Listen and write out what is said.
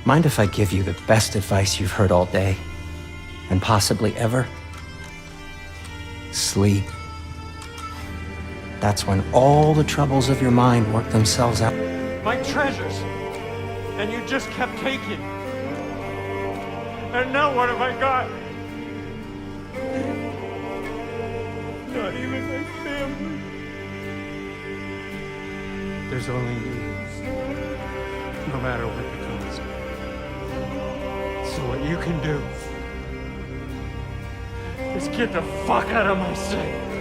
Mind if I give you the best advice you've heard all day, and possibly ever? Sleep. That's when all the troubles of your mind work themselves out. My treasures! And you just kept taking. And now what have I got? Not even my family. There's only you. No matter what the cost. So what you can do is get the fuck out of my sight.